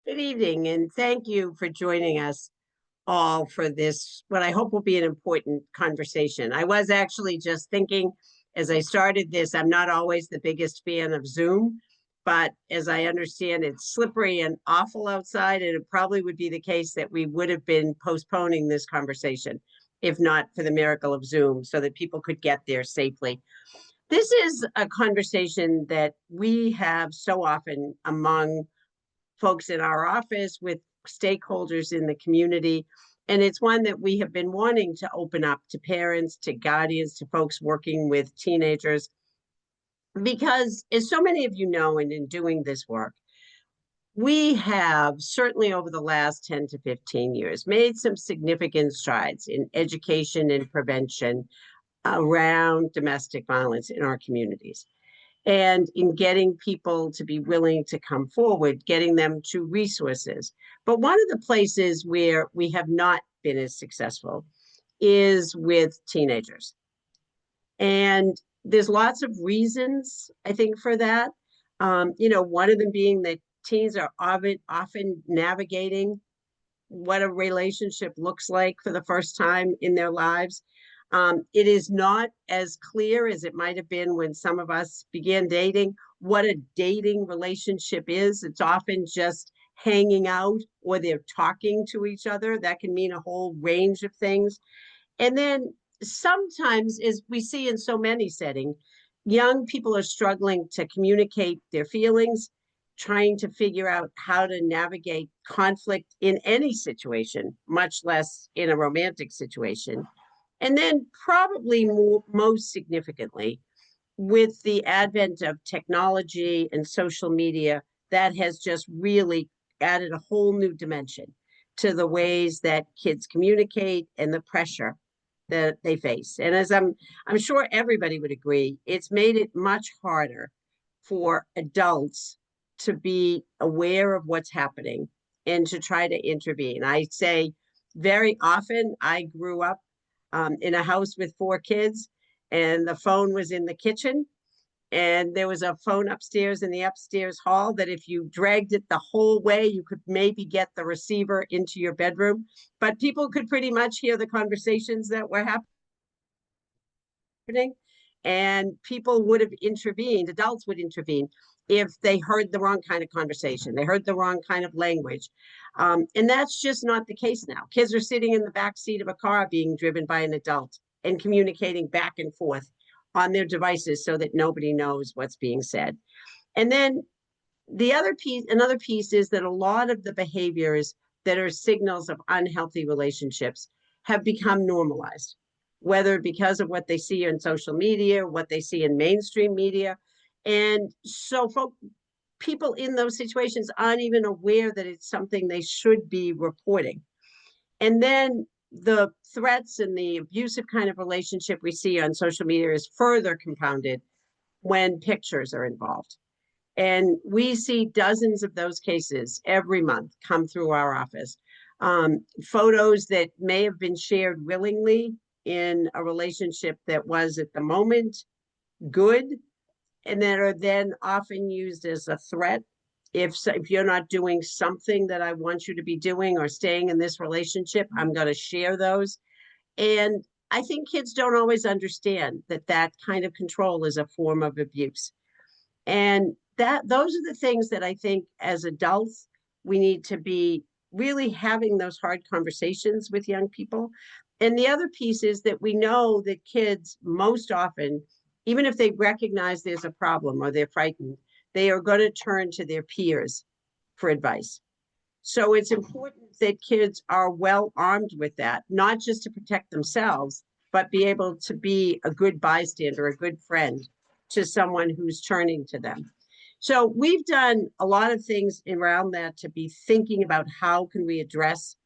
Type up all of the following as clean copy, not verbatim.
Good evening, and thank you for joining us all for this, what I hope will be an important conversation. I was actually just thinking as I started this, I'm not always the biggest fan of Zoom, but as I understand, it's slippery and awful outside, and it probably would be the case that we would have been postponing this conversation if not for the miracle of Zoom so that people could get there safely. This is a conversation that we have so often among folks in our office, with stakeholders in the community. And it's one that we have been wanting to open up to parents, to guardians, to folks working with teenagers. Because, as so many of you know, and in doing this work, we have certainly over the last 10 to 15 years made some significant strides in education and prevention around domestic violence in our communities and in getting people to be willing to come forward, getting them to resources. But one of the places where we have not been as successful is with teenagers. And there's lots of reasons, I think, for that. One of them being that teens are often navigating what a relationship looks like for the first time in their lives. It is not as clear as it might have been when some of us began dating what a dating relationship is. It's often just hanging out or they're talking to each other. That can mean a whole range of things. And then sometimes, as we see in so many settings, young people are struggling to communicate their feelings, trying to figure out how to navigate conflict in any situation, much less in a romantic situation. And then, probably most significantly, with the advent of technology and social media, that has just really added a whole new dimension to the ways that kids communicate and the pressure that they face. And as I'm sure everybody would agree, it's made it much harder for adults to be aware of what's happening and to try to intervene. I say very often I grew up in a house with four kids, and the phone was in the kitchen. And there was a phone upstairs in the upstairs hall that if you dragged it the whole way, you could maybe get the receiver into your bedroom. But people could pretty much hear the conversations that were happening. And people would have intervened, adults would intervene if they heard the wrong kind of conversation, they heard the wrong kind of language. And that's just not the case now. Kids are sitting in the back seat of a car being driven by an adult and communicating back and forth on their devices so that nobody knows what's being said. And then another piece is that a lot of the behaviors that are signals of unhealthy relationships have become normalized, whether because of what they see on social media, what they see in mainstream media. And so people in those situations aren't even aware that it's something they should be reporting. And then the threats and the abusive kind of relationship we see on social media is further compounded when pictures are involved. And we see dozens of those cases every month come through our office. Photos that may have been shared willingly in a relationship that was at the moment good, and that are then often used as a threat. If you're not doing something that I want you to be doing or staying in this relationship, I'm going to share those. And I think kids don't always understand that that kind of control is a form of abuse. And those are the things that I think as adults we need to be really having those hard conversations with young people. And the other piece is that we know that kids most often, even if they recognize there's a problem or they're frightened, they are going to turn to their peers for advice. So it's important that kids are well armed with that, not just to protect themselves, but be able to be a good bystander, a good friend to someone who's turning to them. So we've done a lot of things around that to be thinking about how can we address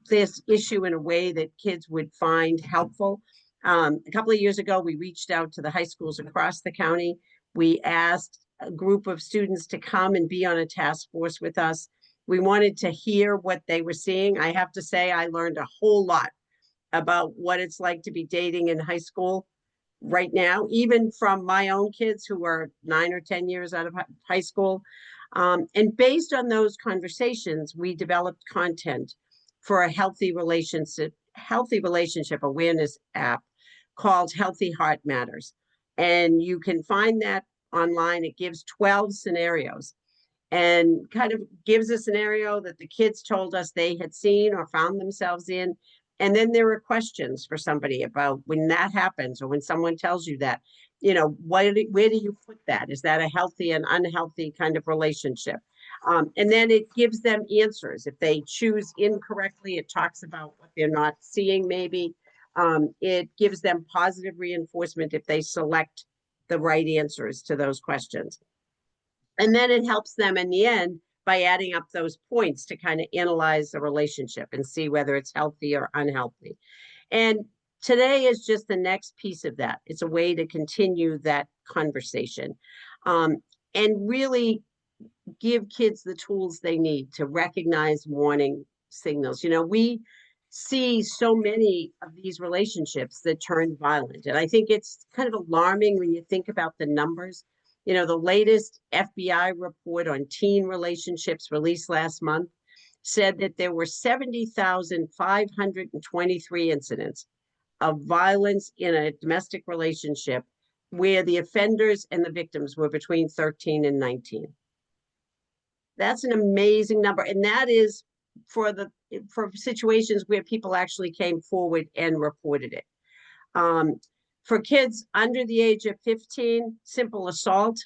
this issue in a way that kids would find helpful. A couple of years ago, we reached out to the high schools across the county. We asked a group of students to come and be on a task force with us. We wanted to hear what they were seeing. I have to say, I learned a whole lot about what it's like to be dating in high school right now, even from my own kids who are 9 or 10 years out of high school. And based on those conversations, we developed content for a healthy relationship awareness app called Healthy Heart Matters. And you can find that online. It gives 12 scenarios and kind of gives a scenario that the kids told us they had seen or found themselves in. And then there are questions for somebody about when that happens or when someone tells you that, where do you put that? Is that a healthy and unhealthy kind of relationship? And then it gives them answers. If they choose incorrectly, it talks about what they're not seeing maybe. It gives them positive reinforcement if they select the right answers to those questions. And then it helps them in the end by adding up those points to kind of analyze the relationship and see whether it's healthy or unhealthy. And today is just the next piece of that. It's a way to continue that conversation and really give kids the tools they need to recognize warning signals. We see so many of these relationships that turn violent. And I think it's kind of alarming when you think about the numbers. The latest FBI report on teen relationships released last month said that there were 70,523 incidents of violence in a domestic relationship where the offenders and the victims were between 13 and 19. That's an amazing number. And that is for situations where people actually came forward and reported it. For kids under the age of 15, simple assault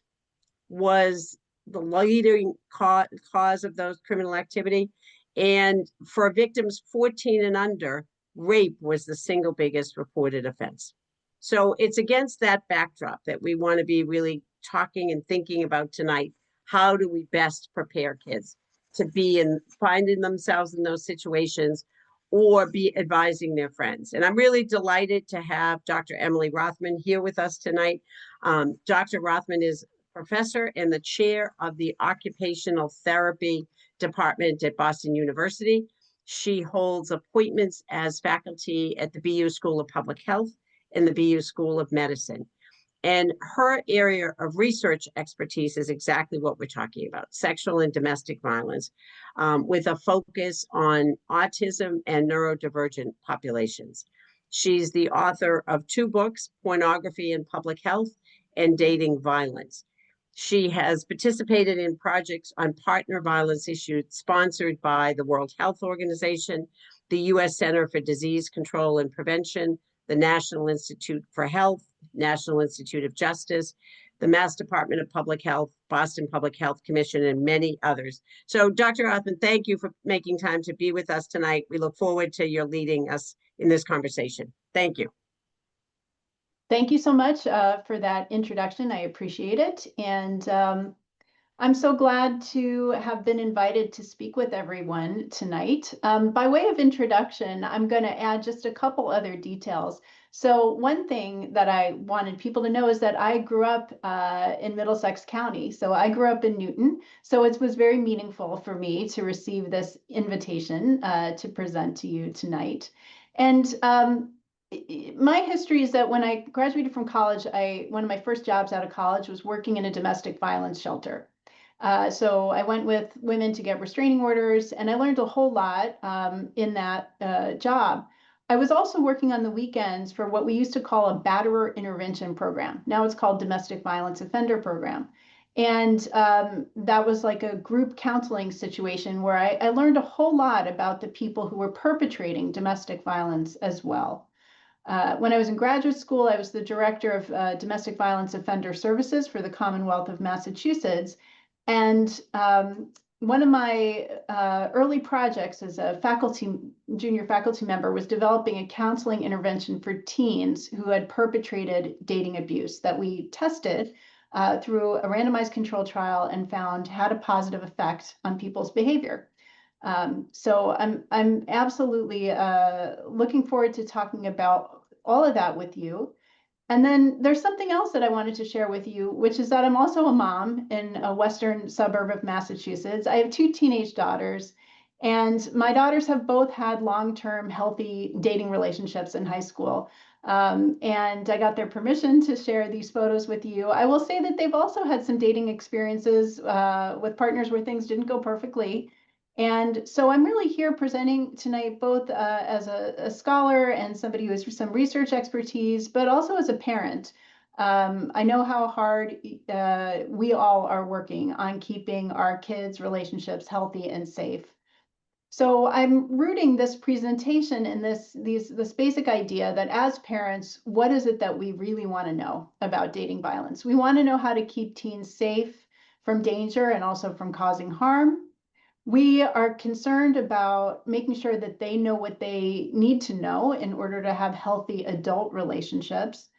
was the leading cause of those criminal activity. And for victims 14 and under, rape was the single biggest reported offense. So it's against that backdrop that we want to be really talking and thinking about tonight. How do we best prepare kids to be finding themselves in those situations or be advising their friends? And I'm really delighted to have Dr. Emily Rothman here with us tonight. Dr. Rothman is professor and the chair of the Occupational Therapy Department at Boston University. She holds appointments as faculty at the BU School of Public Health and the BU School of Medicine. And her area of research expertise is exactly what we're talking about, sexual and domestic violence, with a focus on autism and neurodivergent populations. She's the author of 2 books, Pornography in Public Health and Dating Violence. She has participated in projects on partner violence issues sponsored by the World Health Organization, the U.S. Center for Disease Control and Prevention, the National Institute for Health, National Institute of Justice, the Mass Department of Public Health, Boston Public Health Commission, and many others. So Dr. Rothman, thank you for making time to be with us tonight. We look forward to your leading us in this conversation. Thank you. Thank you so much for that introduction. I appreciate it. And I'm so glad to have been invited to speak with everyone tonight. By way of introduction, I'm going to add just a couple other details. So one thing that I wanted people to know is that I grew up in Middlesex County. So I grew up in Newton. So it was very meaningful for me to receive this invitation to present to you tonight. And my history is that when I graduated from college, one of my first jobs out of college was working in a domestic violence shelter. So I went with women to get restraining orders, and I learned a whole lot in that job. I was also working on the weekends for what we used to call a batterer intervention program. Now it's called Domestic Violence Offender Program. And that was like a group counseling situation where I learned a whole lot about the people who were perpetrating domestic violence as well. When I was in graduate school, I was the director of Domestic Violence Offender Services for the Commonwealth of Massachusetts. And one of my early projects as a junior faculty member was developing a counseling intervention for teens who had perpetrated dating abuse that we tested through a randomized control trial and found had a positive effect on people's behavior. So I'm absolutely looking forward to talking about all of that with you. And then there's something else that I wanted to share with you, which is that I'm also a mom in a western suburb of Massachusetts. I have 2 teenage daughters, and my daughters have both had long-term healthy dating relationships in high school. And I got their permission to share these photos with you. I will say that they've also had some dating experiences with partners where things didn't go perfectly. And so I'm really here presenting tonight both as a scholar and somebody who has some research expertise, but also as a parent. I know how hard we all are working on keeping our kids' relationships healthy and safe. So I'm rooting this presentation in this basic idea that as parents, what is it that we really want to know about dating violence? We want to know how to keep teens safe from danger and also from causing harm. We are concerned about making sure that they know what they need to know in order to have healthy adult relationships.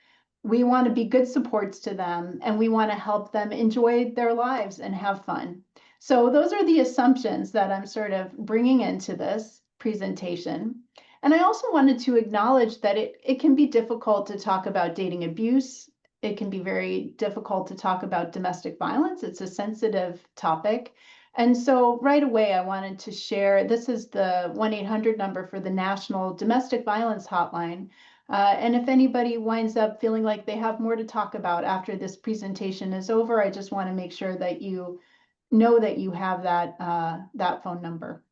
We want to be good supports to them, and we want to help them enjoy their lives and have fun. So those are the assumptions that I'm sort of bringing into this presentation. And I also wanted to acknowledge that it can be difficult to talk about dating abuse. It can be very difficult to talk about domestic violence. It's a sensitive topic. And so right away, I wanted to share, this is the 1-800 number for the National Domestic Violence Hotline. And if anybody winds up feeling like they have more to talk about after this presentation is over, I just want to make sure that you know that you have that phone number.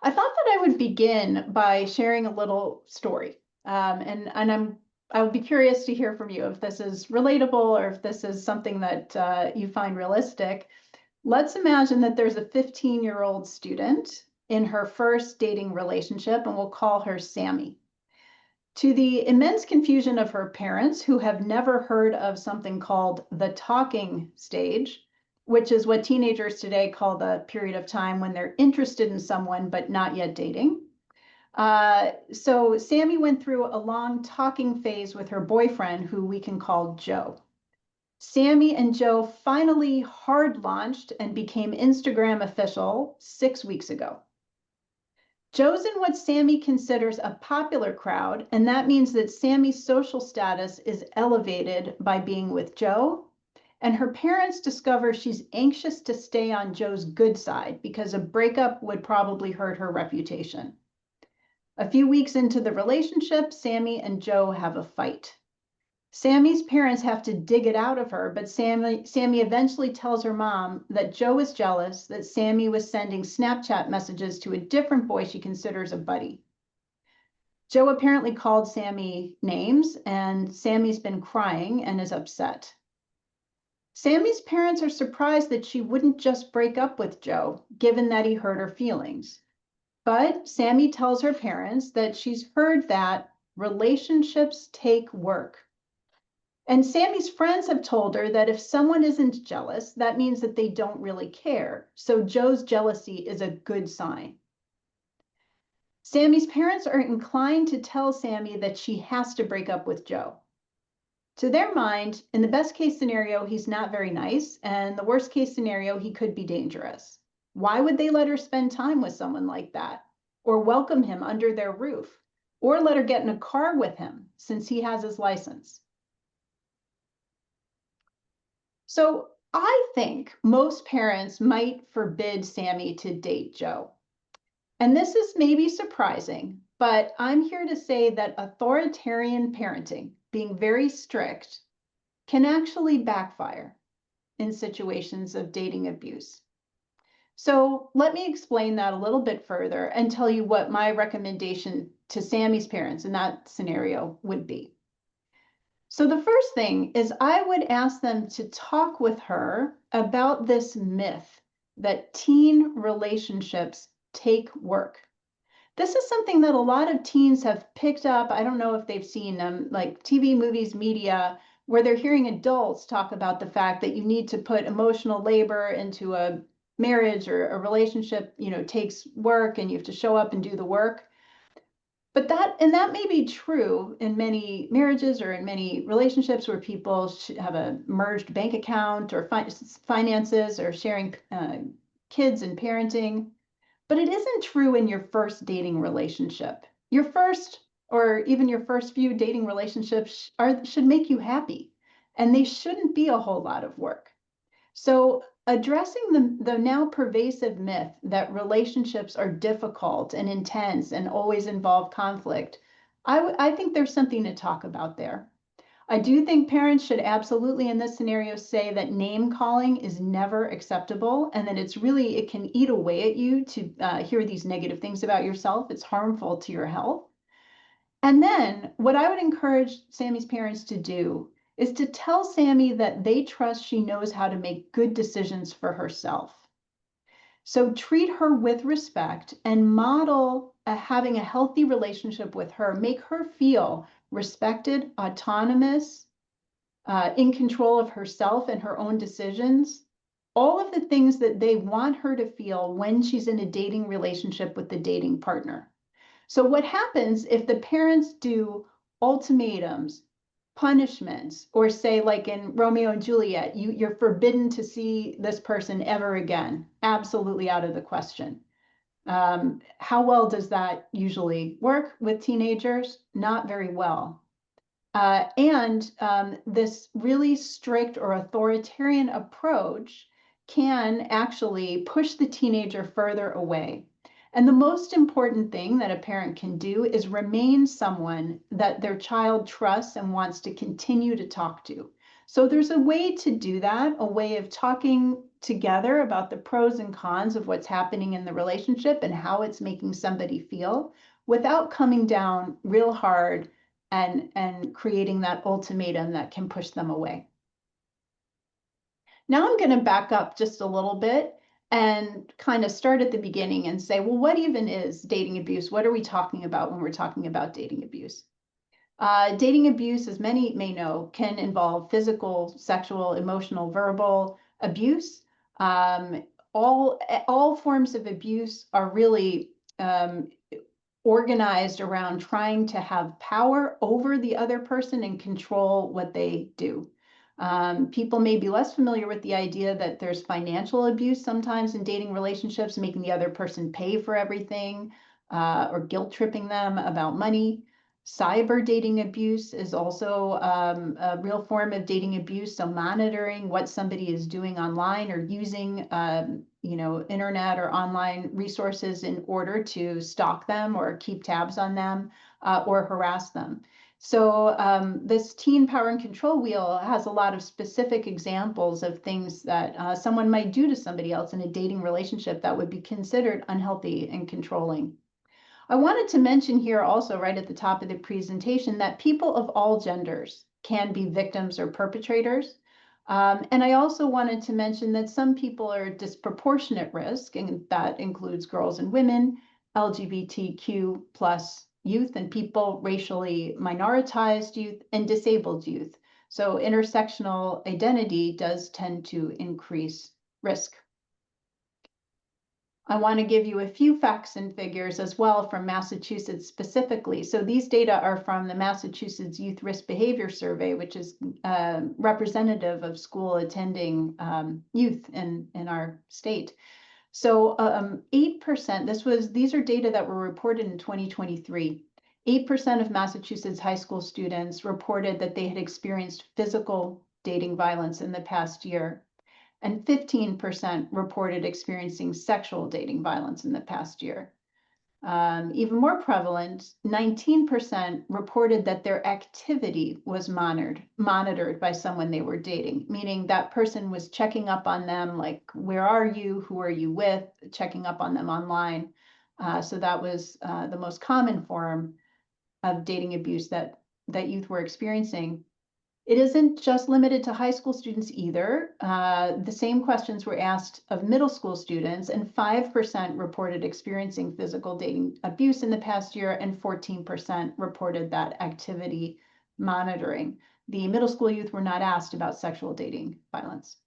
I thought that I would begin by sharing a little story. And I would be curious to hear from you if this is relatable or if this is something that you find realistic. Let's imagine that there's a 15-year-old student in her first dating relationship, and we'll call her Sammy. To the immense confusion of her parents, who have never heard of something called the talking stage, which is what teenagers today call the period of time when they're interested in someone but not yet dating. So Sammy went through a long talking phase with her boyfriend, who we can call Joe. Sammy and Joe finally hard launched and became Instagram official 6 weeks ago. Joe's in what Sammy considers a popular crowd, and that means that Sammy's social status is elevated by being with Joe, and her parents discover she's anxious to stay on Joe's good side because a breakup would probably hurt her reputation. A few weeks into the relationship, Sammy and Joe have a fight. Sammy's parents have to dig it out of her, but Sammy eventually tells her mom that Joe is jealous that Sammy was sending Snapchat messages to a different boy she considers a buddy. Joe apparently called Sammy names, and Sammy's been crying and is upset. Sammy's parents are surprised that she wouldn't just break up with Joe, given that he hurt her feelings. But Sammy tells her parents that she's heard that relationships take work. And Sammy's friends have told her that if someone isn't jealous, that means that they don't really care. So Joe's jealousy is a good sign. Sammy's parents are inclined to tell Sammy that she has to break up with Joe. To their mind, in the best case scenario, he's not very nice, and the worst case scenario, he could be dangerous. Why would they let her spend time with someone like that, or welcome him under their roof, or let her get in a car with him since he has his license? So I think most parents might forbid Sammy to date Joe. And this is maybe surprising, but I'm here to say that authoritarian parenting, being very strict, can actually backfire in situations of dating abuse. So let me explain that a little bit further and tell you what my recommendation to Sammy's parents in that scenario would be. So the first thing is I would ask them to talk with her about this myth that teen relationships take work. This is something that a lot of teens have picked up. I don't know if they've seen like TV, movies, media, where they're hearing adults talk about the fact that you need to put emotional labor into a marriage or a relationship, takes work and you have to show up and do the work. But that may be true in many marriages or in many relationships where people have a merged bank account or finances or sharing kids and parenting. But it isn't true in your first dating relationship. Your first or even your first few dating relationships should make you happy, and they shouldn't be a whole lot of work. So addressing the now pervasive myth that relationships are difficult and intense and always involve conflict, I think there's something to talk about there. I do think parents should absolutely in this scenario say that name calling is never acceptable and that it can eat away at you to hear these negative things about yourself. It's harmful to your health. And then what I would encourage Sammy's parents to do is to tell Sammy that they trust she knows how to make good decisions for herself. So treat her with respect and model having a healthy relationship with her. Make her feel respected, autonomous, in control of herself and her own decisions. All of the things that they want her to feel when she's in a dating relationship with the dating partner. So what happens if the parents do ultimatums, punishments, or say like in Romeo and Juliet, you're forbidden to see this person ever again, absolutely out of the question. How well does that usually work with teenagers? Not very well. This really strict or authoritarian approach can actually push the teenager further away. And the most important thing that a parent can do is remain someone that their child trusts and wants to continue to talk to. So there's a way to do that, a way of talking together about the pros and cons of what's happening in the relationship and how it's making somebody feel without coming down real hard and creating that ultimatum that can push them away. Now I'm going to back up just a little bit and kind of start at the beginning and say, well, what even is dating abuse? What are we talking about when we're talking about dating abuse? Dating abuse, as many may know, can involve physical, sexual, emotional, verbal abuse. All forms of abuse are really organized around trying to have power over the other person and control what they do. People may be less familiar with the idea that there's financial abuse sometimes in dating relationships, making the other person pay for everything or guilt tripping them about money. Cyber dating abuse is also a real form of dating abuse. So monitoring what somebody is doing online or using internet or online resources in order to stalk them or keep tabs on them or harass them. So this teen power and control wheel has a lot of specific examples of things that someone might do to somebody else in a dating relationship that would be considered unhealthy and controlling. I wanted to mention here also right at the top of the presentation that people of all genders can be victims or perpetrators. And I also wanted to mention that some people are at disproportionate risk, and that includes girls and women, LGBTQ plus youth, and people racially minoritized youth, and disabled youth. So intersectional identity does tend to increase risk. I want to give you a few facts and figures as well from Massachusetts specifically. So these data are from the Massachusetts Youth Risk Behavior Survey, which is representative of school attending youth in our state. So 8%, these are data that were reported in 2023. 8% of Massachusetts high school students reported that they had experienced physical dating violence in the past year. And 15% reported experiencing sexual dating violence in the past year. Even more prevalent, 19% reported that their activity was monitored by someone they were dating, meaning that person was checking up on them, like, where are you, who are you with, checking up on them online. So that was the most common form of dating abuse that youth were experiencing. It isn't just limited to high school students either. The same questions were asked of middle school students, and 5% reported experiencing physical dating abuse in the past year, and 14% reported that activity monitoring. The middle school youth were not asked about sexual dating violence.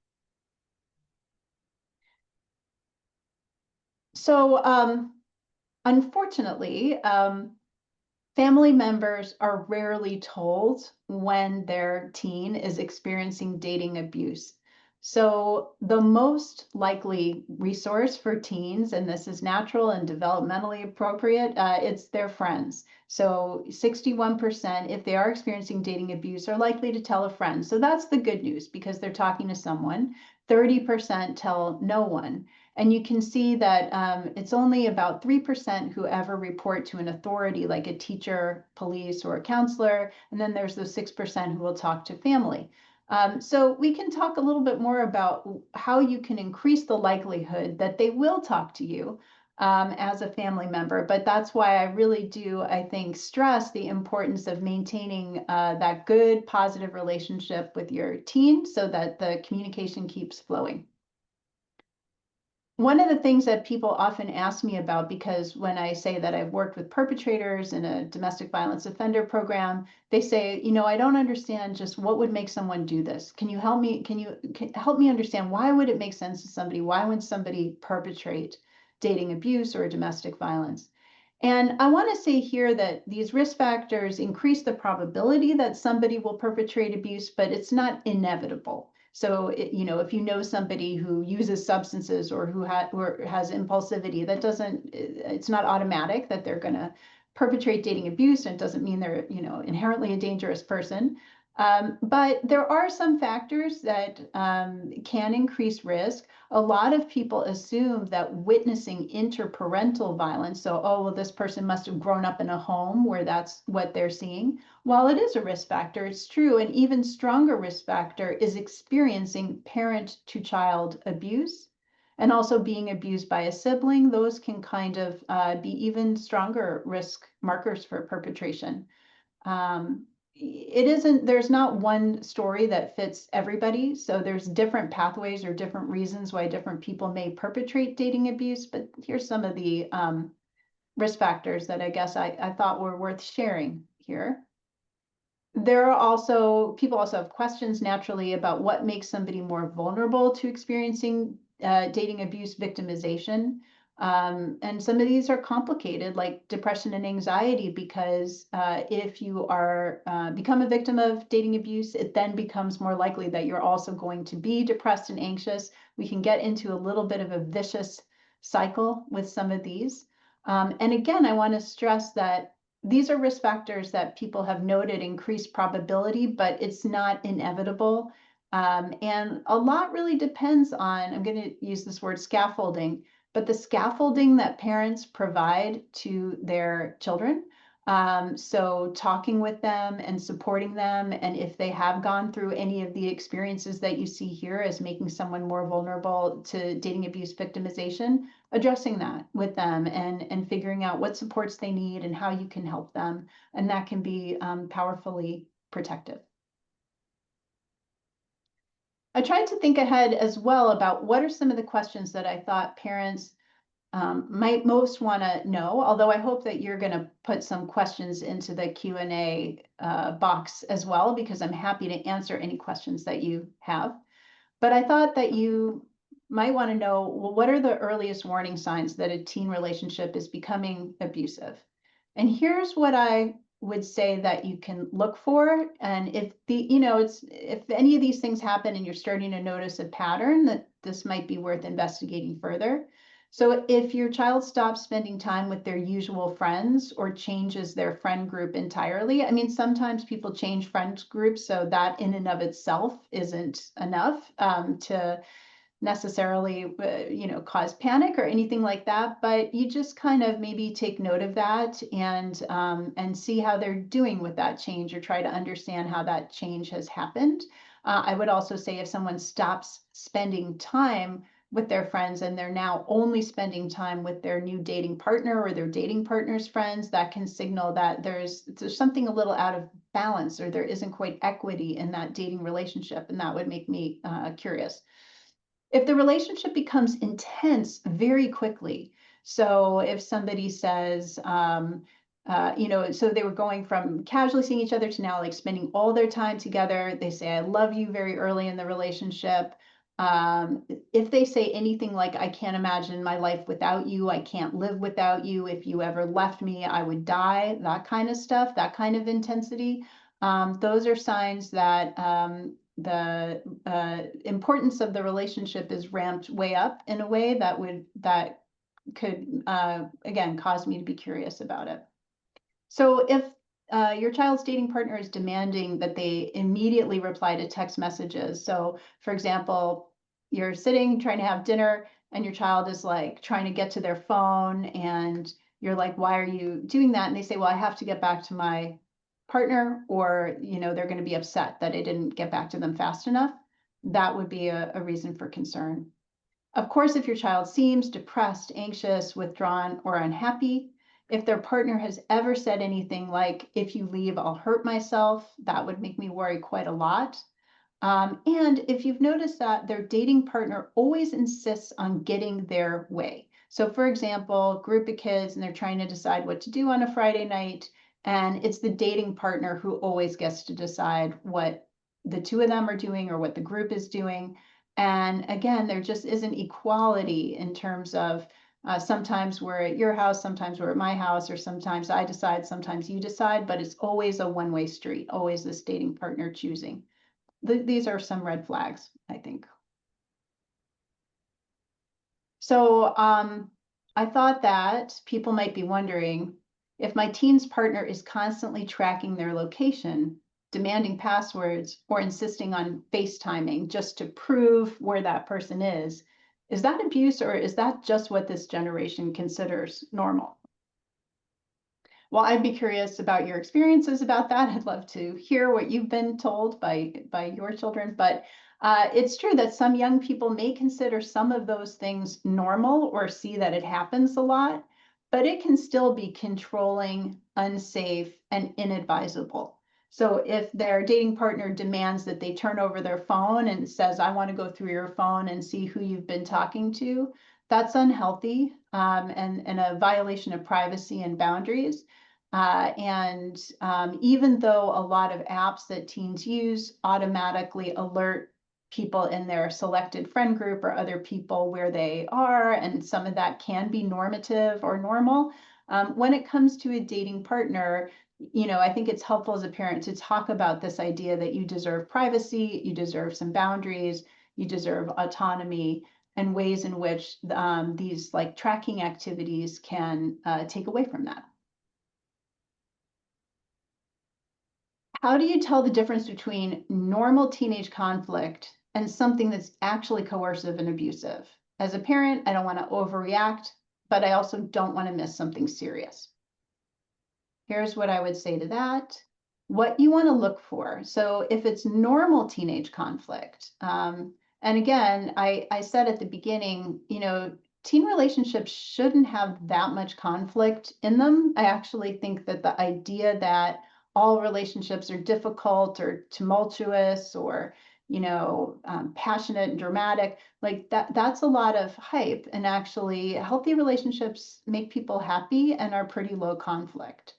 So unfortunately, family members are rarely told when their teen is experiencing dating abuse. So the most likely resource for teens, and this is natural and developmentally appropriate, it's their friends. So 61%, if they are experiencing dating abuse, are likely to tell a friend. So that's the good news because they're talking to someone. 30% tell no one. And you can see that it's only about 3% who ever report to an authority like a teacher, police, or a counselor. And then there's the 6% who will talk to family. So we can talk a little bit more about how you can increase the likelihood that they will talk to you as a family member. But that's why I really do, I think, stress the importance of maintaining that good, positive relationship with your teen so that the communication keeps flowing. One of the things that people often ask me about, because when I say that I've worked with perpetrators in a domestic violence offender program, they say, I don't understand just what would make someone do this. Can you help me? Can you help me understand why would it make sense to somebody? Why would somebody perpetrate dating abuse or domestic violence? And I want to say here that these risk factors increase the probability that somebody will perpetrate abuse, but it's not inevitable. So, if you know somebody who uses substances or who has impulsivity, it's not automatic that they're going to perpetrate dating abuse, and it doesn't mean they're, inherently a dangerous person. But there are some factors that can increase risk. A lot of people assume that witnessing interparental violence, so, oh, well, this person must have grown up in a home where that's what they're seeing. While it is a risk factor, it's true. An even stronger risk factor is experiencing parent-to-child abuse and also being abused by a sibling. Those can kind of be even stronger risk markers for perpetration. There's not one story that fits everybody. So there's different pathways or different reasons why different people may perpetrate dating abuse. But here's some of the risk factors that I guess I thought were worth sharing here. People also have questions naturally about what makes somebody more vulnerable to experiencing dating abuse victimization. And some of these are complicated, like depression and anxiety, because if you are become a victim of dating abuse, it then becomes more likely that you're also going to be depressed and anxious. We can get into a little bit of a vicious cycle with some of these. And again, I want to stress that these are risk factors that people have noted increased probability, but it's not inevitable. And a lot really depends on, I'm going to use this word scaffolding, but the scaffolding that parents provide to their children. So talking with them and supporting them, and if they have gone through any of the experiences that you see here as making someone more vulnerable to dating abuse victimization, addressing that with them and figuring out what supports they need and how you can help them. And that can be powerfully protective. I tried to think ahead as well about what are some of the questions that I thought parents might most want to know, although I hope that you're going to put some questions into the Q&A box as well, because I'm happy to answer any questions that you have. But I thought that you might want to know, well, what are the earliest warning signs that a teen relationship is becoming abusive? And here's what I would say that you can look for. And if if any of these things happen and you're starting to notice a pattern, that this might be worth investigating further. So if your child stops spending time with their usual friends or changes their friend group entirely, I mean, sometimes people change friends groups, so that in and of itself isn't enough to necessarily, cause panic or anything like that. But you just kind of maybe take note of that and see how they're doing with that change, or try to understand how that change has happened. I would also say if someone stops spending time with their friends and they're now only spending time with their new dating partner or their dating partner's friends, that can signal that there's something a little out of balance, or there isn't quite equity in that dating relationship. And that would make me curious. If the relationship becomes intense very quickly, so if somebody says, so they were going from casually seeing each other to now like spending all their time together, they say, I love you very early in the relationship. If they say anything like, I can't imagine my life without you, I can't live without you, if you ever left me, I would die, that kind of stuff, that kind of intensity, those are signs that the importance of the relationship is ramped way up in a way that could again cause me to be curious about it. So if your child's dating partner is demanding that they immediately reply to text messages. So for example, you're sitting trying to have dinner, and your child is like trying to get to their phone, and you're like, why are you doing that? And they say, well, I have to get back to my partner, or, they're going to be upset that I didn't get back to them fast enough. That would be a reason for concern. Of course, if your child seems depressed, anxious, withdrawn, or unhappy, if their partner has ever said anything like, if you leave, I'll hurt myself, that would make me worry quite a lot. And if you've noticed that their dating partner always insists on getting their way. So for example, group of kids and they're trying to decide what to do on a Friday night, and it's the dating partner who always gets to decide what the two of them are doing or what the group is doing. And again, there just isn't equality in terms of sometimes we're at your house, sometimes we're at my house, or sometimes I decide, sometimes you decide, but it's always a one-way street, always this dating partner choosing. These are some red flags, I think. So I thought that people might be wondering, if my teen's partner is constantly tracking their location, demanding passwords, or insisting on FaceTiming just to prove where that person is that abuse, or is that just what this generation considers normal? Well, I'd be curious about your experiences about that. I'd love to hear what you've been told by your children, but it's true that some young people may consider some of those things normal or see that it happens a lot, but it can still be controlling, unsafe, and inadvisable. So if their dating partner demands that they turn over their phone and says, I want to go through your phone and see who you've been talking to, that's unhealthy and a violation of privacy and boundaries. Even though a lot of apps that teens use automatically alert people in their selected friend group or other people where they are, and some of that can be normative or normal, when it comes to a dating partner, I think it's helpful as a parent to talk about this idea that you deserve privacy, you deserve some boundaries, you deserve autonomy, and ways in which these like tracking activities can take away from that. How do you tell the difference between normal teenage conflict and something that's actually coercive and abusive? As a parent, I don't want to overreact, but I also don't want to miss something serious. Here's what I would say to that. What you want to look for. So if it's normal teenage conflict, and again, I said at the beginning, teen relationships shouldn't have that much conflict in them. I actually think that the idea that all relationships are difficult or tumultuous or passionate and dramatic, like that's a lot of hype. And actually healthy relationships make people happy and are pretty low conflict.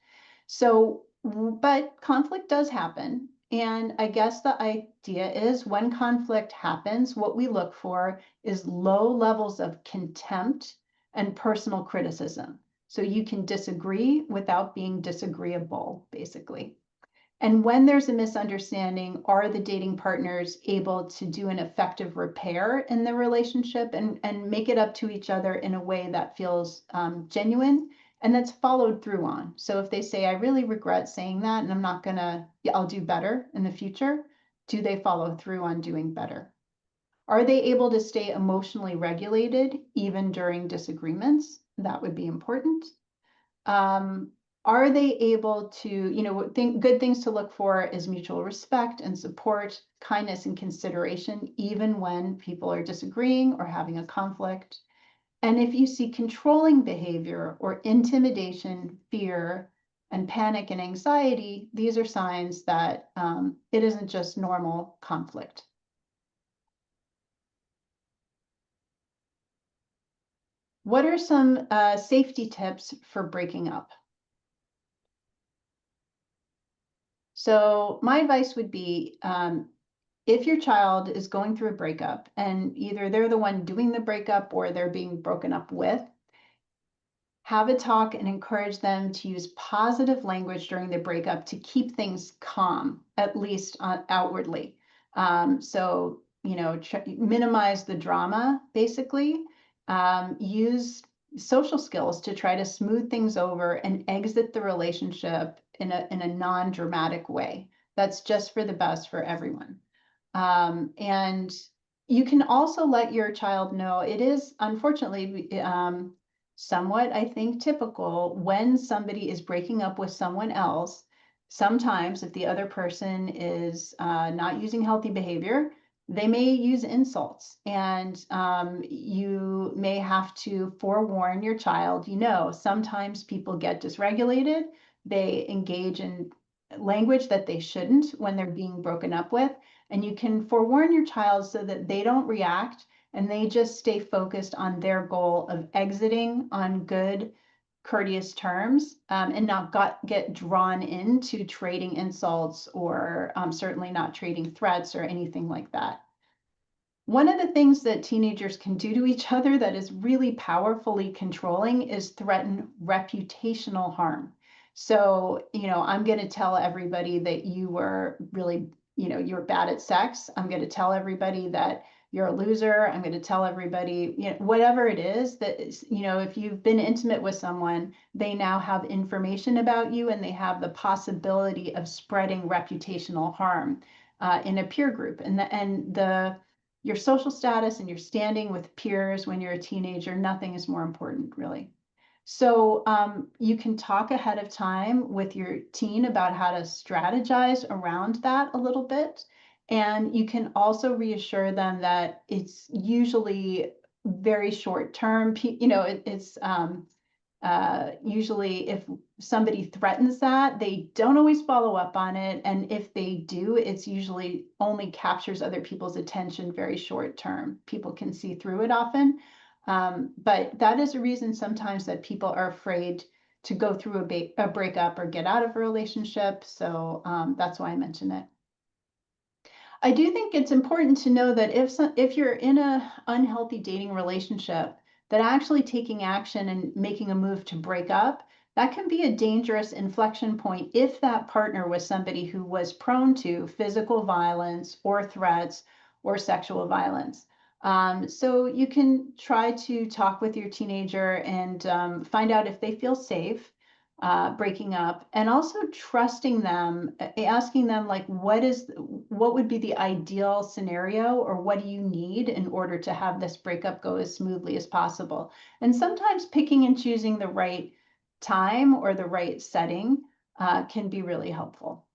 So, but conflict does happen. And I guess the idea is when conflict happens, what we look for is low levels of contempt and personal criticism. So you can disagree without being disagreeable, basically. And when there's a misunderstanding, are the dating partners able to do an effective repair in the relationship and make it up to each other in a way that feels genuine and that's followed through on? So if they say, I really regret saying that and I'll do better in the future, do they follow through on doing better? Are they able to stay emotionally regulated even during disagreements? That would be important. Are they able to, good things to look for is mutual respect and support, kindness and consideration, even when people are disagreeing or having a conflict. And if you see controlling behavior or intimidation, fear, and panic and anxiety, these are signs that it isn't just normal conflict. What are some safety tips for breaking up? So my advice would be, if your child is going through a breakup and either they're the one doing the breakup or they're being broken up with, have a talk and encourage them to use positive language during the breakup to keep things calm, at least outwardly. So, minimize the drama, basically. Use social skills to try to smooth things over and exit the relationship in a non-dramatic way. That's just for the best for everyone. And You can also let your child know, it is unfortunately somewhat, I think, typical when somebody is breaking up with someone else. Sometimes if the other person is not using healthy behavior, they may use insults, and you may have to forewarn your child, sometimes people get dysregulated, they engage in language that they shouldn't when they're being broken up with. And you can forewarn your child so that they don't react and they just stay focused on their goal of exiting on good, courteous terms, and not get drawn into trading insults or certainly not trading threats or anything like that. One of the things that teenagers can do to each other that is really powerfully controlling is threaten reputational harm. So, I'm going to tell everybody that you were really, you're bad at sex. I'm going to tell everybody that you're a loser. I'm going to tell everybody, whatever it is that is, if you've been intimate with someone, they now have information about you and they have the possibility of spreading reputational harm in a peer group. Your social status and your standing with peers when you're a teenager, nothing is more important, really. So you can talk ahead of time with your teen about how to strategize around that a little bit. And you can also reassure them that it's usually very short term. It's usually if somebody threatens that, they don't always follow up on it. And if they do, it's usually only captures other people's attention very short term. People can see through it often. But that is a reason sometimes that people are afraid to go through a breakup or get out of a relationship. So that's why I mention it. I do think it's important to know that if you're in an unhealthy dating relationship, that actually taking action and making a move to break up, that can be a dangerous inflection point if that partner was somebody who was prone to physical violence or threats or sexual violence. So you can try to talk with your teenager and find out if they feel safe breaking up, and also trusting them, asking them like, what would be the ideal scenario, or what do you need in order to have this breakup go as smoothly as possible? And sometimes picking and choosing the right time or the right setting can be really helpful.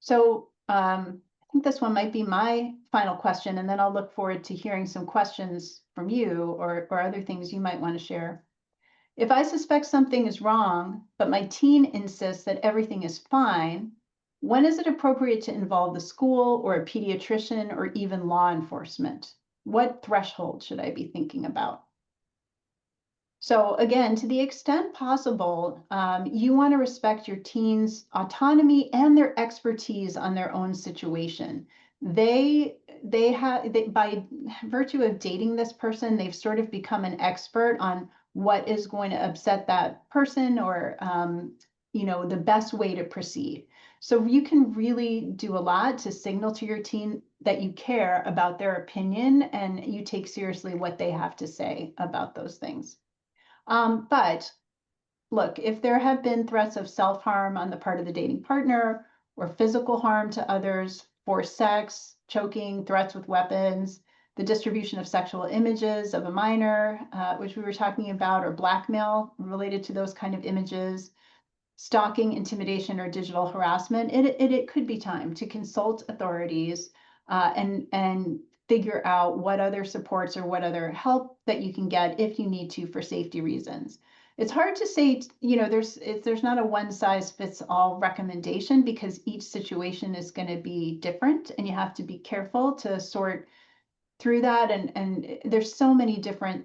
So I think this one might be my final question, and then I'll look forward to hearing some questions from you or other things you might want to share. If I suspect something is wrong, but my teen insists that everything is fine, when is it appropriate to involve the school or a pediatrician or even law enforcement? What threshold should I be thinking about? So again, to the extent possible, you want to respect your teen's autonomy and their expertise on their own situation. By virtue of dating this person, they've sort of become an expert on what is going to upset that person, or the best way to proceed. So you can really do a lot to signal to your teen that you care about their opinion and you take seriously what they have to say about those things. But look, if there have been threats of self-harm on the part of the dating partner, or physical harm to others, forced sex, choking, threats with weapons, the distribution of sexual images of a minor, which we were talking about, or blackmail related to those kind of images, stalking, intimidation, or digital harassment, it could be time to consult authorities and figure out what other supports or what other help that you can get if you need to for safety reasons. It's hard to say, there's not a one size fits all recommendation, because each situation is going to be different and you have to be careful to sort through that. And there's so many different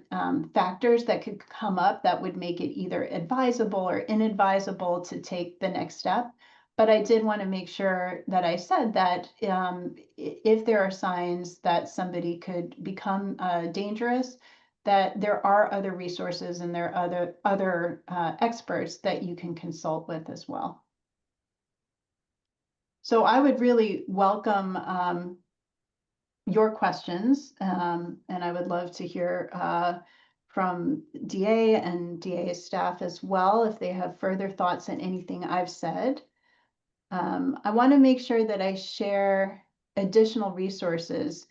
factors that could come up that would make it either advisable or inadvisable to take the next step. But I did want to make sure that I said that if there are signs that somebody could become dangerous, that there are other resources and there are other experts that you can consult with as well. So I would really welcome your questions, and I would love to hear from DA and DA's staff as well, if they have further thoughts on anything I've said. I want to make sure that I share additional resources.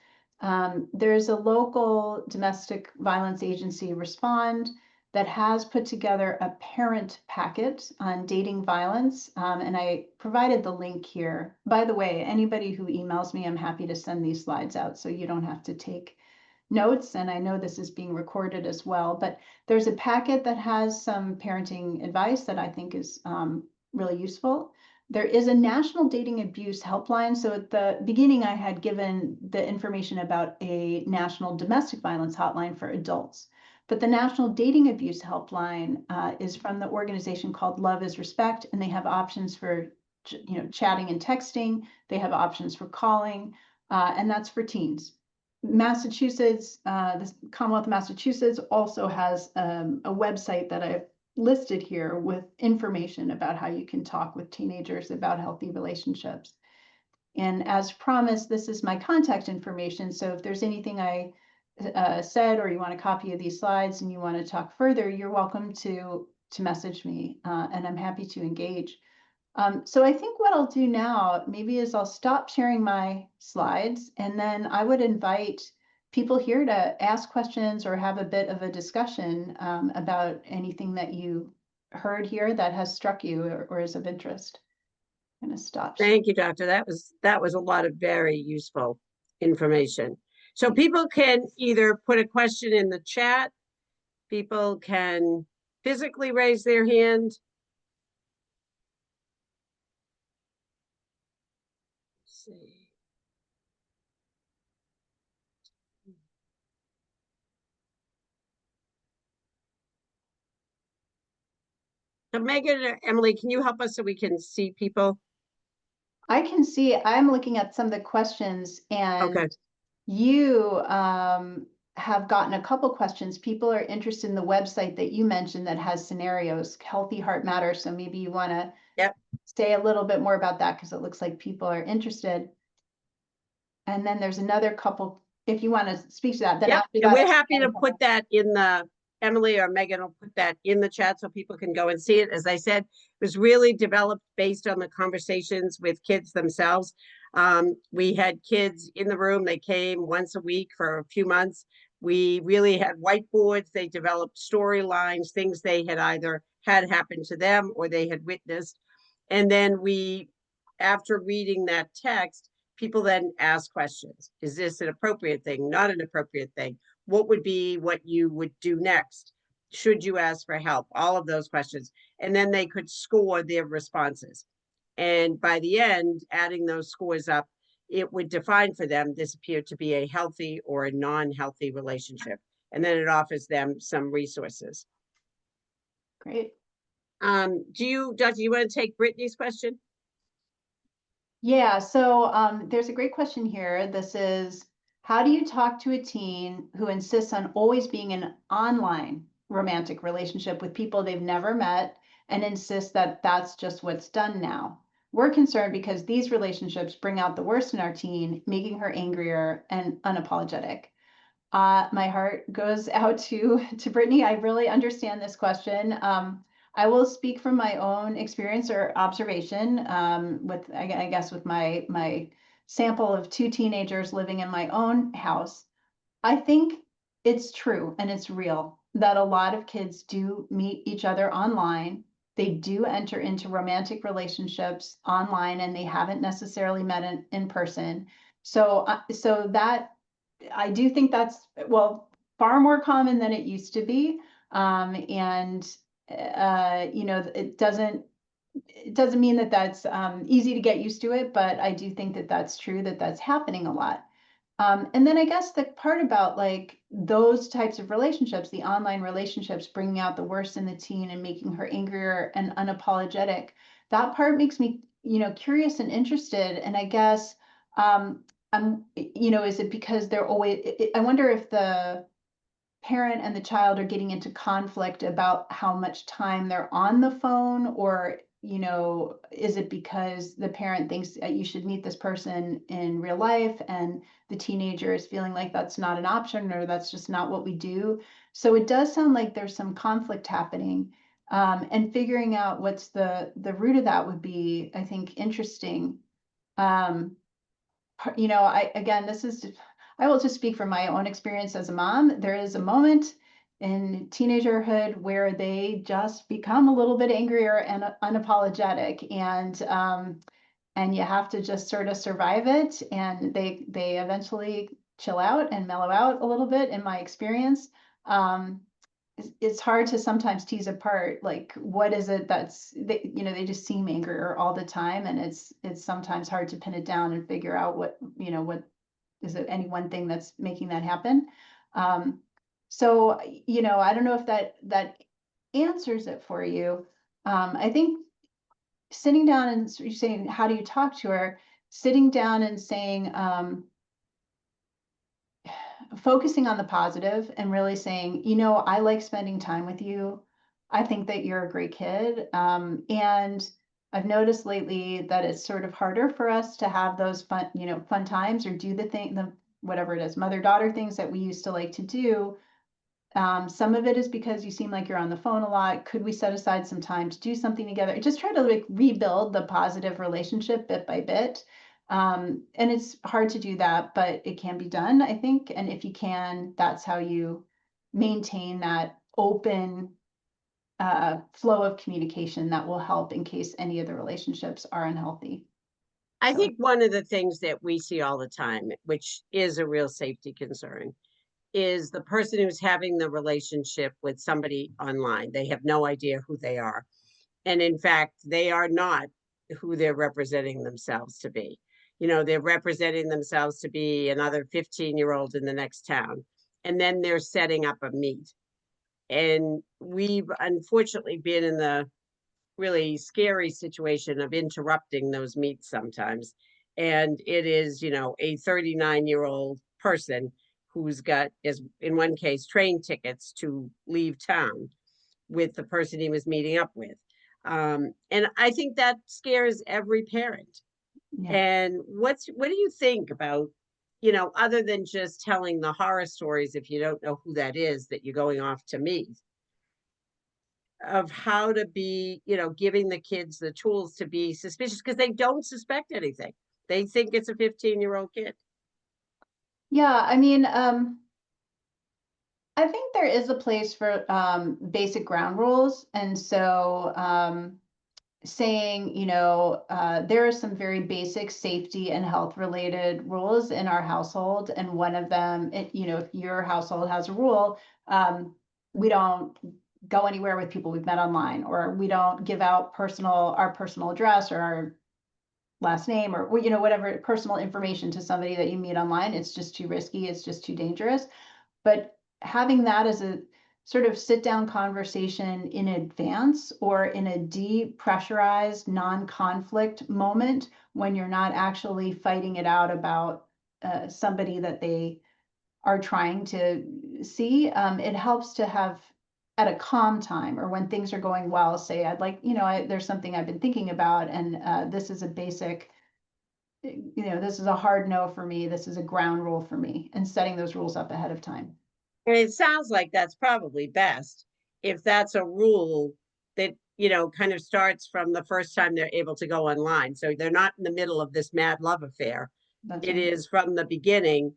There's a local domestic violence agency, Respond, that has put together a parent packet on dating violence, and I provided the link here. By the way, anybody who emails me, I'm happy to send these slides out so you don't have to take notes, and I know this is being recorded as well, but there's a packet that has some parenting advice that I think is really useful. There is a national dating abuse helpline. So at the beginning, I had given the information about a national domestic violence hotline for adults. But the National Dating Abuse Helpline is from the organization called Love is Respect, and they have options for chatting and texting. They have options for calling, and that's for teens. Massachusetts, the Commonwealth of Massachusetts also has a website that I've listed here with information about how you can talk with teenagers about healthy relationships. And as promised, this is my contact information. So if there's anything I said, or you want a copy of these slides and you want to talk further, you're welcome to message me, and I'm happy to engage. So I think what I'll do now maybe is I'll stop sharing my slides, and then I would invite people here to ask questions or have a bit of a discussion about anything that you heard here that has struck you or is of interest. I'm going to stop sharing. Thank you, Doctor. That was a lot of very useful information. So people can either put a question in the chat, people can physically raise their hand. Let's see. So Megan or Emily, can you help us so we can see people? I can see, I'm looking at some of the questions, and Okay. you have gotten a couple questions. People are interested in the website that you mentioned that has scenarios, Healthy Heart Matters. So maybe you want to say a little bit more about that, because it looks like people are interested. And then there's another couple, if you want to speak to that. Then after and that, we're happy to put that in the, Emily or Megan will put that in the chat so people can go and see it. As I said, it was really developed based on the conversations with kids themselves. We had kids in the room. They came once a week for a few months. We really had whiteboards. They developed storylines, things they had either had happen to them or they had witnessed. And then we, after reading that text, people then ask questions. Is this an appropriate thing? Not an appropriate thing? What would be what you would do next? Should you ask for help? All of those questions. And then they could score their responses. And by the end, adding those scores up, it would define for them this appeared to be a healthy or a non-healthy relationship. And then it offers them some resources. Great. Doctor, do you want to take Brittany's question? Yeah, so there's a great question here. This is, how do you talk to a teen who insists on always being in an online romantic relationship with people they've never met and insists that that's just what's done now? We're concerned because these relationships bring out the worst in our teen, making her angrier and unapologetic. My heart goes out to Brittany. I really understand this question. I will speak from my own experience or observation with, I guess, with my sample of 2 teenagers living in my own house. I think it's true and it's real that a lot of kids do meet each other online. They do enter into romantic relationships online, and they haven't necessarily met in person. So that, I do think that's, well, far more common than it used to be. And it doesn't mean that that's easy to get used to it, but I do think that that's true, that that's happening a lot. And then I guess the part about like those types of relationships, the online relationships, bringing out the worst in the teen and making her angrier and unapologetic, that part makes me, curious and interested. And I guess, is it because they're always, I wonder if the parent and the child are getting into conflict about how much time they're on the phone, or is it because the parent thinks that you should meet this person in real life and the teenager is feeling like that's not an option or that's just not what we do? So it does sound like there's some conflict happening. And figuring out what's the root of that would be, I think, interesting. Um, again, I will just speak from my own experience as a mom. There is a moment in teenagerhood where they just become a little bit angrier and unapologetic, and you have to just sort of survive it. And they eventually chill out and mellow out a little bit, in my experience. Um, it's hard to sometimes tease apart, like, what is it that's they just seem angrier all the time, and it's sometimes hard to pin it down and figure out what is it, any one thing that's making that happen. um so I don't know if that answers it for you. I think sitting down and you're saying, how do you talk to her? Sitting down and saying, focusing on the positive and really saying, I like spending time with you. I think that you're a great kid. And I've noticed lately that it's sort of harder for us to have those fun times, or do the whatever it is, mother-daughter things that we used to like to do. Some of it is because you seem like you're on the phone a lot. Could we set aside some time to do something together? Just try to like rebuild the positive relationship bit by bit. And it's hard to do that, but it can be done, I think. And if you can, that's how you maintain that open flow of communication that will help in case any of the relationships are unhealthy. I So think one of the things that we see all the time, which is a real safety concern, is the person who's having the relationship with somebody online. They have no idea who they are. And in fact, they are not who they're representing themselves to be. They're representing themselves to be another 15-year-old in the next town. And then they're setting up a meet. And we've unfortunately been in the really scary situation of interrupting those meets sometimes. And it is, a 39-year-old person who's got, as in one case, train tickets to leave town with the person he was meeting up with. And I think that scares every parent. yeah. And what do you think about, other than just telling the horror stories if you don't know who that is that you're going off to meet, of how to be, giving the kids the tools to be suspicious because they don't suspect anything. They think it's a 15-year-old kid. Yeah, I mean, I think there is a place for basic ground rules. And so saying, there are some very basic safety and health related rules in our household. And one of them, if your household has a rule, we don't go anywhere with people we've met online, or we don't give out our personal address or our last name, or whatever personal information to somebody that you meet online. It's just too risky. It's just too dangerous. But having that as a sort of sit down conversation in advance, or in a depressurized non-conflict moment when you're not actually fighting it out about somebody that they are trying to see, it helps to have at a calm time, or when things are going well, say, I'd like, there's something I've been thinking about, and this is a basic, this is a hard no for me, this is a ground rule for me, and setting those rules up ahead of time. And it sounds like that's probably best if that's a rule that, kind of starts from the first time they're able to go online. So they're not in the middle of this mad love affair. That's It right. is from the beginning,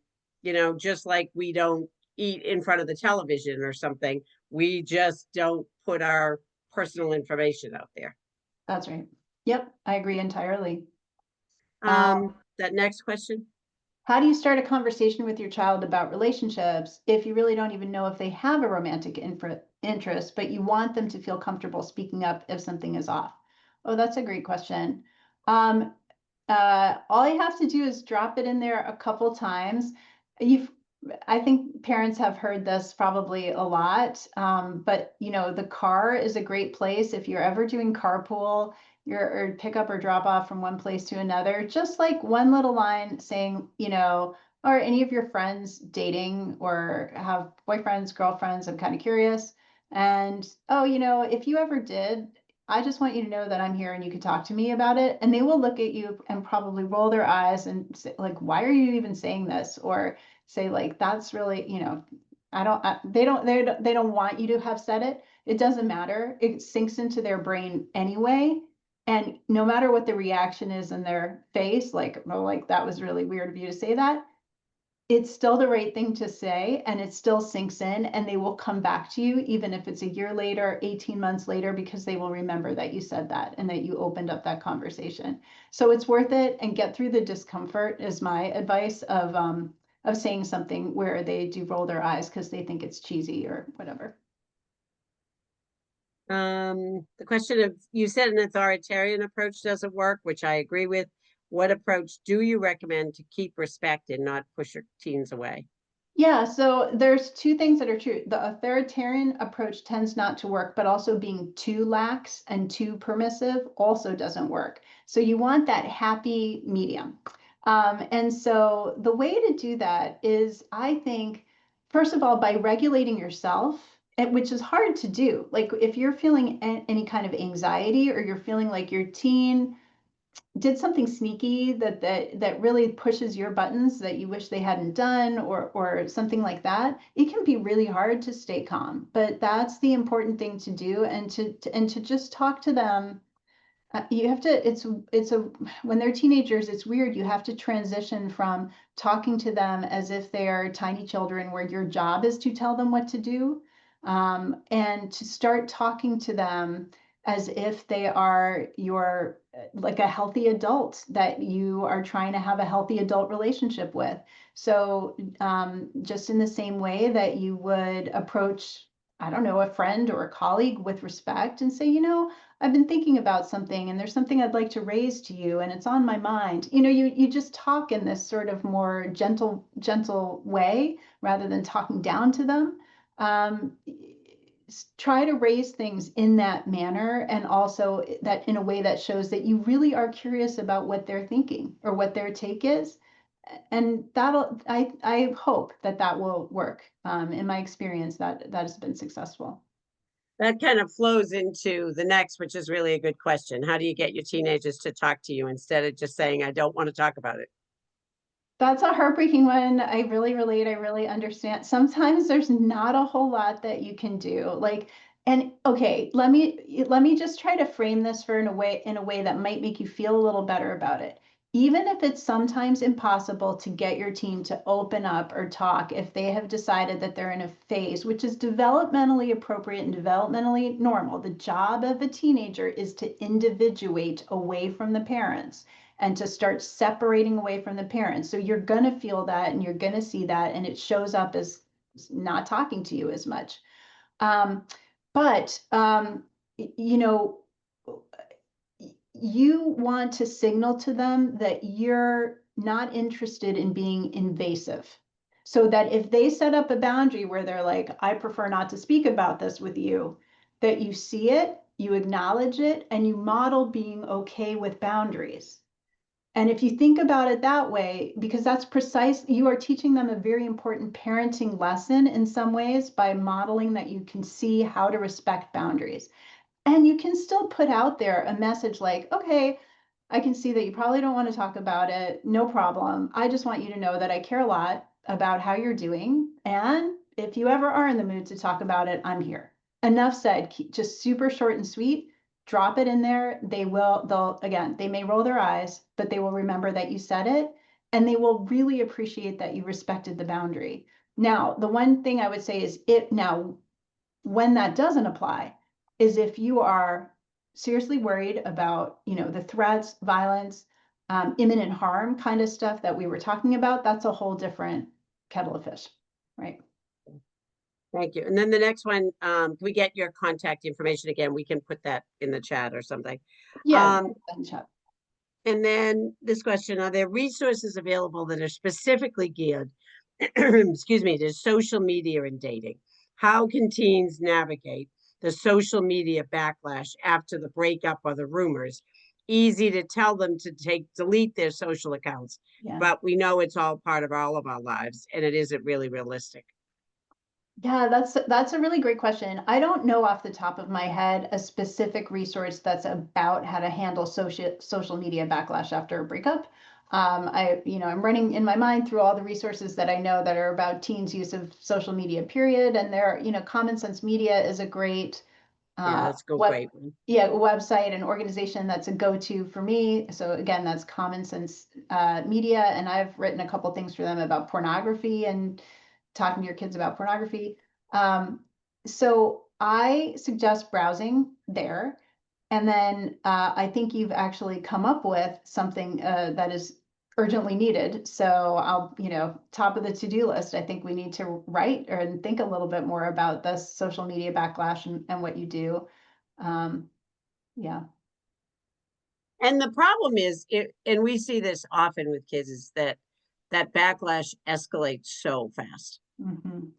just like we don't eat in front of the television or something. We just don't put our personal information out there. That's right. Yep, I agree entirely. That next question. How do you start a conversation with your child about relationships if you really don't even know if they have a romantic interest, but you want them to feel comfortable speaking up if something is off? Oh, that's a great question. Um, all you have to do is drop it in there a couple times. I think parents have heard this probably a lot, but the car is a great place if you're ever doing carpool, or pick up or drop off from one place to another. Just like one little line saying, are any of your friends dating or have boyfriends, girlfriends? I'm kind of curious. And oh, if you ever did, I just want you to know that I'm here and you can talk to me about it. And they will look at you and probably roll their eyes and say, like, why are you even saying this? Or say, like, that's really, They don't want you to have said it. It doesn't matter. It sinks into their brain anyway. And no matter what the reaction is in their face, like, oh, like that was really weird of you to say that, it's still the right thing to say, and it still sinks in, and they will come back to you, even if it's a year later, 18 months later, because they will remember that you said that and that you opened up that conversation. So it's worth it, and get through the discomfort is my advice of saying something where they do roll their eyes because they think it's cheesy or whatever. The question of, you said an authoritarian approach doesn't work, which I agree with. What approach do you recommend to keep respect and not push your teens away? Yeah, so there's two things that are true. The authoritarian approach tends not to work, but also being too lax and too permissive also doesn't work. So you want that happy medium. And so the way to do that is, I think, first of all, by regulating yourself, which is hard to do. Like if you're feeling any kind of anxiety, or you're feeling like your teen did something sneaky that really pushes your buttons that you wish they hadn't done, or something like that, it can be really hard to stay calm. But that's the important thing to do, and to just talk to them. You have to, it's a when they're teenagers, it's weird. You have to transition from talking to them as if they are tiny children, where your job is to tell them what to do, and to start talking to them as if they are your, like a healthy adult that you are trying to have a healthy adult relationship with. So just in the same way that you would approach, I don't know, a friend or a colleague with respect, and say, I've been thinking about something, and there's something I'd like to raise to you, and it's on my mind. You just talk in this sort of more gentle way, rather than talking down to them. Um, Try to raise things in that manner, and also that in a way that shows that you really are curious about what they're thinking or what their take is. And I hope that will work. In my experience, that has been successful. That kind of flows into the next, which is really a good question. How do you get your teenagers to talk to you instead of just saying, I don't want to talk about it? That's a heartbreaking one. I really relate. I really understand. Sometimes there's not a whole lot that you can do. Like, and okay, let me just try to frame this for in a way that might make you feel a little better about it. Even if it's sometimes impossible to get your teen to open up or talk, if they have decided that they're in a phase which is developmentally appropriate and developmentally normal, the job of a teenager is to individuate away from the parents and to start separating away from the parents. So you're going to feel that, and you're going to see that, and it shows up as not talking to you as much. Um, but you know, you want to signal to them that you're not interested in being invasive. So that if they set up a boundary where they're like, I prefer not to speak about this with you, that you see it, you acknowledge it, and you model being okay with boundaries. And if you think about it that way, because that's precise, you are teaching them a very important parenting lesson in some ways, by modeling that you can see how to respect boundaries. And you can still put out there a message like, okay, I can see that you probably don't want to talk about it. No problem. I just want you to know that I care a lot about how you're doing. And if you ever are in the mood to talk about it, I'm here. Enough said. Just super short and sweet. Drop it in there. Again, they may roll their eyes, but they will remember that you said it, and they will really appreciate that you respected the boundary. Now, the one thing I would say is, when that doesn't apply, is if you are seriously worried about, the threats, violence, imminent harm kind of stuff that we were talking about. That's a whole different kettle of fish, right? Thank you. And then the next one, can we get your contact information again? We can put that in the chat or something. Yeah. And then this question, are there resources available that are specifically geared, excuse me, to social media and dating? How can teens navigate the social media backlash after the breakup or the rumors? Easy to tell them to delete their social accounts, Yeah. but we know it's all part of all of our lives, and it isn't really realistic. Yeah, that's a really great question. I don't know off the top of my head a specific resource that's about how to handle social media backlash after a breakup. I'm running in my mind through all the resources that I know that are about teens' use of social media, period. And Common Sense Media is a great Yeah, that's a web, great one. yeah, website and organization that's a go-to for me. So again, that's Common Sense Media, and I've written a couple things for them about pornography and talking to your kids about pornography. So I suggest browsing there. And then I think you've actually come up with something that is urgently needed. So top of the to-do list, I think we need to write and think a little bit more about the social media backlash and what you do. Yeah. And the problem is, and we see this often with kids, is that backlash escalates so fast. Mhm.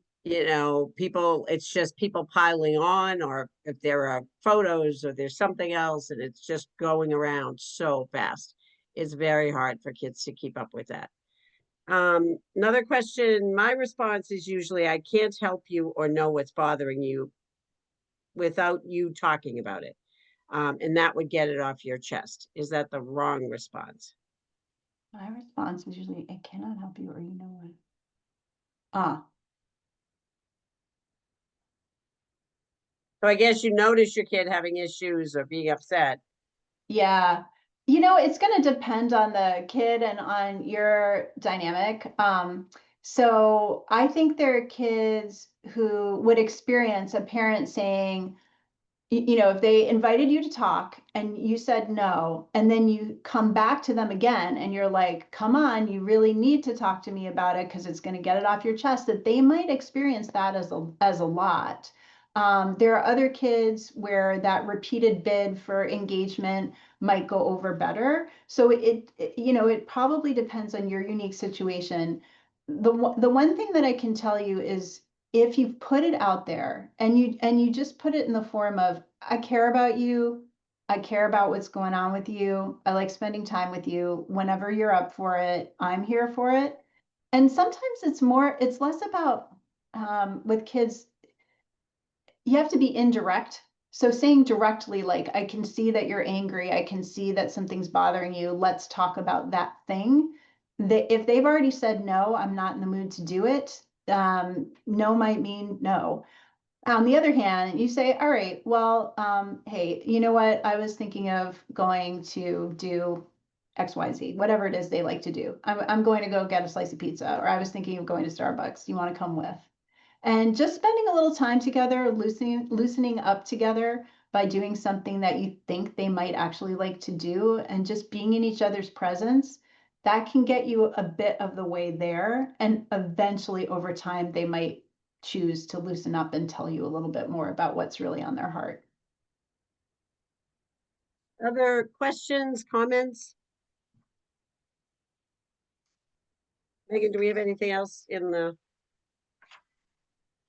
People, it's just people piling on, or if there are photos or there's something else, and it's just going around so fast. It's very hard for kids to keep up with that. Another question, my response is usually, I can't help you or know what's bothering you without you talking about it. And that would get it off your chest. Is that the wrong response? My response is usually, I cannot help you or you know what. Ah, So I guess you notice your kid having issues or being upset. yeah. It's going to depend on the kid and on your dynamic. So I think there are kids who would experience a parent saying, if they invited you to talk and you said no, and then you come back to them again and you're like, come on, you really need to talk to me about it because it's going to get it off your chest, that they might experience that as a lot. There are other kids where that repeated bid for engagement might go over better. So it probably depends on your unique situation. The one thing that I can tell you is, if you put it out there and you just put it in the form of, I care about you, I care about what's going on with you, I like spending time with you, whenever you're up for it, I'm here for it. And sometimes it's less about with kids, you have to be indirect. So saying directly, like, I can see that you're angry, I can see that something's bothering you, let's talk about that thing. If they've already said no, I'm not in the mood to do it, no might mean no. On the other hand, you say, all right, well, hey, you know what? I was thinking of going to do XYZ, whatever it is they like to do. I'm going to go get a slice of pizza, or I was thinking of going to Starbucks. You want to come with? And just spending a little time together, loosening up together by doing something that you think they might actually like to do, and just being in each other's presence, that can get you a bit of the way there. And eventually, over time, they might choose to loosen up and tell you a little bit more about what's really on their heart. Other questions, comments? Megan, do we have anything else in the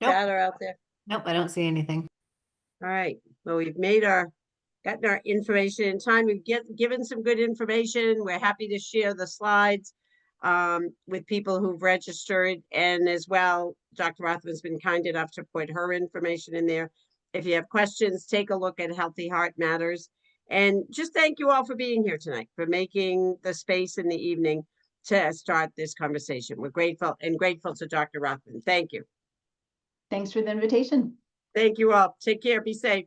Nope. chat or out there? Nope, I don't see anything. All right, well, we've gotten our information in time. We've given some good information. We're happy to share the slides with people who've registered, and as well, Dr. Rothman's been kind enough to put her information in there. If you have questions, take a look at Healthy Heart Matters. And just thank you all for being here tonight, for making the space in the evening to start this conversation. We're grateful to Dr. Rothman. Thank you. Thanks for the invitation. Thank you all. Take care. Be safe.